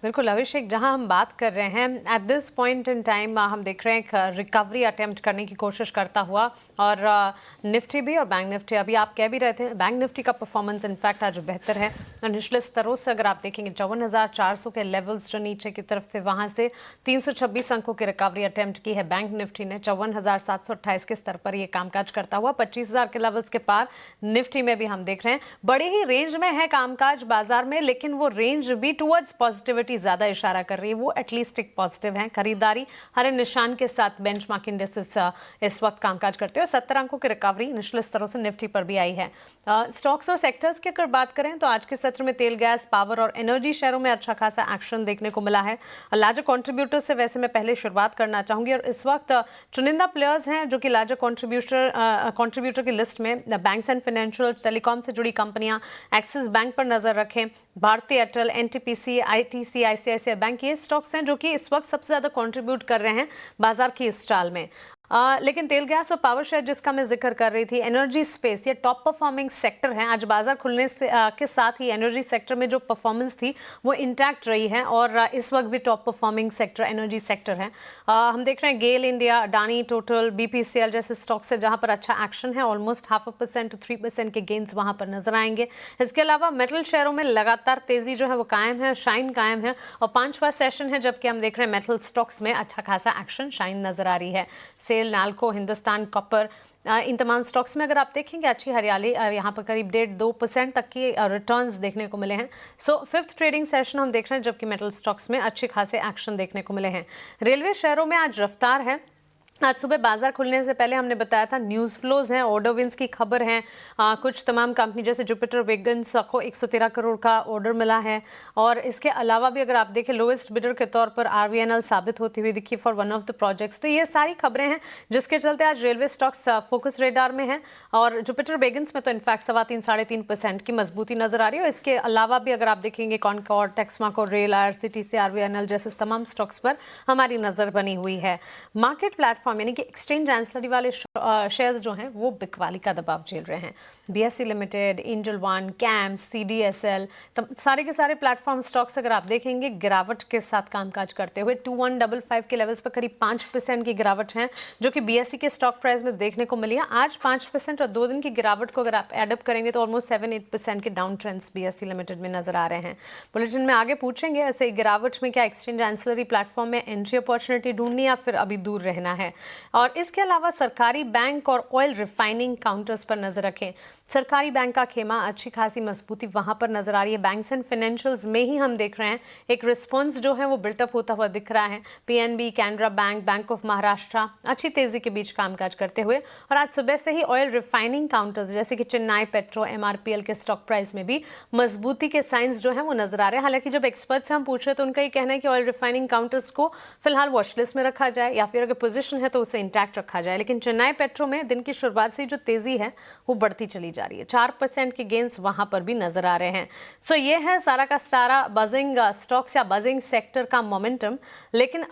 बिल्कुल अभिषेक, जहां हम बात कर रहे हैं at this point in time हम देख रहे हैं एक रिकवरी अटेम्प्ट करने की कोशिश करता हुआ और निफ्टी भी और बैंक निफ्टी, अभी आप कह भी रहे थे बैंक निफ्टी का परफॉर्मेंस इनफैक्ट आज बेहतर है और निचले स्तरों से अगर आप देखेंगे 54,400 के लेवल्स जो नीचे की तरफ से वहां से 326 अंकों की रिकवरी अटेम्प्ट की है बैंक निफ्टी ने। 54,728 के स्तर पर यह कामकाज करता हुआ 25,000 के लेवल्स के पार निफ्टी में भी हम देख रहे हैं बड़े ही रेंज में है कामकाज बाजार में, लेकिन वो रेंज भी टुवर्ड्स पॉजिटिविटी ज्यादा इशारा कर रही है, वो एटलीस्ट एक पॉजिटिव है। खरीदारी हरे निशान के साथ बेंचमार्क इंडेक्सेस इस वक्त कामकाज करते हैं और 70 अंकों की रिकवरी निचले स्तरों से निफ्टी पर भी आई है। स्टॉक्स और सेक्टर्स की अगर बात करें तो आज के सत्र में तेल, गैस, पावर और एनर्जी शेयरों में अच्छा खासा एक्शन देखने को मिला है। लार्जर कॉन्ट्रीब्यूटर से वैसे मैं पहले शुरुआत करना चाहूंगी और इस वक्त चुनिंदा प्लेयर्स हैं जो कि लार्जर कॉन्ट्रीब्यूटर की लिस्ट में बैंक्स एंड फाइनेंशियल, टेलीकॉम से जुड़ी कंपनियां, एक्सिस बैंक पर नजर रखें, Bharti Airtel, NTPC, ITC, ICICI Bank, ये स्टॉक्स हैं जो कि इस वक्त सबसे ज्यादा कंट्रीब्यूट कर रहे हैं बाजार की इस चाल में। लेकिन तेल, गैस और पावर शेयर जिसका मैं जिक्र कर रही थी, एनर्जी स्पेस, ये टॉप परफॉर्मिंग सेक्टर है। आज बाजार खुलने से के साथ ही एनर्जी सेक्टर में जो परफॉर्मेंस थी वो इंटैक्ट रही है और इस वक्त भी top performing sector energy sector है। हम देख रहे हैं गेल इंडिया, अडानी, टोटल, बीपीसीएल जैसे स्टॉक्स है जहां पर अच्छा एक्शन है, ऑलमोस्ट 0.5% to 3% के गेन्स वहां पर नजर आएंगे। इसके अलावा मेटल शेयरों में लगातार तेजी जो है वो कायम है, शाइन कायम है और 5वां सेशन है जबकि हम देख रहे हैं मेटल स्टॉक्स में अच्छा खासा एक्शन, शाइन नजर आ रही है। नाल्को, हिंदुस्तान कॉपर, इन तमाम स्टॉक्स में अगर आप देखेंगे अच्छी हरियाली, यहाँ पर करीब 1.5-2% तक की रिटर्न्स देखने को मिले हैं। सो फिफ्थ ट्रेडिंग सेशन हम देख रहे हैं जबकि मेटल स्टॉक्स में अच्छे खासे एक्शन देखने को मिले हैं। रेलवे शेयरों में आज रफ्तार है। आज सुबह बाजार खुलने से पहले हमने बताया था न्यूज़ फ्लोज हैं, ऑर्डर विंस की खबर है। कुछ तमाम कंपनी जैसे जुपिटर वेगन्स को 113 करोड़ का ऑर्डर मिला है और इसके अलावा भी अगर आप देखें लोएस्ट बिडर के तौर पर आरवीएनएल साबित होती हुई दिखी for one of the projects. तो ये सारी खबरें हैं जिसके चलते आज रेलवे स्टॉक्स फोकस रेडार में है और जुपिटर वेगन्स में तो इनफैक्ट 3.5% की मजबूती नजर आ रही है। और इसके अलावा भी अगर आप देखेंगे concord, Texmaco, rail, IRCTC, RVNL जैसे तमाम स्टॉक्स पर हमारी नजर बनी हुई है। मार्केट प्लेटफॉर्म यानी कि एक्सचेंज एंसिलरी वाले शेयर्स जो हैं वो बिकवाली का दबाव झेल रहे हैं। बीएसई लिमिटेड, एंजल वन, कैम, सीडीएसएल, सारे के सारे प्लेटफॉर्म स्टॉक्स अगर आप देखेंगे गिरावट के साथ कामकाज करते हुए 2155 के लेवल्स पर करीब 5% की गिरावट है जो कि बीएसई के स्टॉक प्राइस में देखने को मिली है। आज 5% और 2 दिन की गिरावट को अगर आप एडअप करेंगे तो ऑलमोस्ट 7-8% के डाउन ट्रेंड्स बीएसई लिमिटेड में नजर आ रहे हैं। बुलेटिन में आगे पूछेंगे ऐसे गिरावट में क्या एक्सचेंज एंसिलरी प्लेटफॉर्म में एंट्री अपॉर्चुनिटी ढूंढनी या फिर अभी दूर रहना है। और इसके अलावा सरकारी बैंक और ऑयल रिफाइनिंग काउंटर्स पर नजर रखें। सरकारी बैंक का खेमा, अच्छी खासी मजबूती वहां पर नजर आ रही है। बैंक्स एंड फाइनेंशियल्स में ही हम देख रहे हैं एक रिस्पॉन्स जो है वो बिल्टअप होता हुआ दिख रहा है। PNB, Canara bank, bank of Maharashtra अच्छी तेजी के बीच कामकाज करते हुए और आज सुबह से ही ऑयल रिफाइनिंग काउंटर्स जैसे कि चेन्नई पेट्रो, एमआरपीएल के स्टॉक प्राइस में भी मजबूती के साइंस जो है वो नजर आ रहे हैं। हालांकि जब एक्सपर्ट से हम पूछ रहे तो उनका ये कहना है कि ऑयल रिफाइनिंग काउंटर्स को फिलहाल वॉचलिस्ट में रखा जाए या फिर अगर पोजीशन है तो उसे इंटैक्ट रखा जाए। लेकिन चेन्नई पेट्रो में दिन की शुरुआत से जो तेजी है वो बढ़ती चली जा रही है, 4% के गेन्स वहां पर भी नजर आ रहे हैं। सो ये है सारा का सारा बजिंग स्टॉक्स या बजिंग सेक्टर का मोमेंटम। लेकिन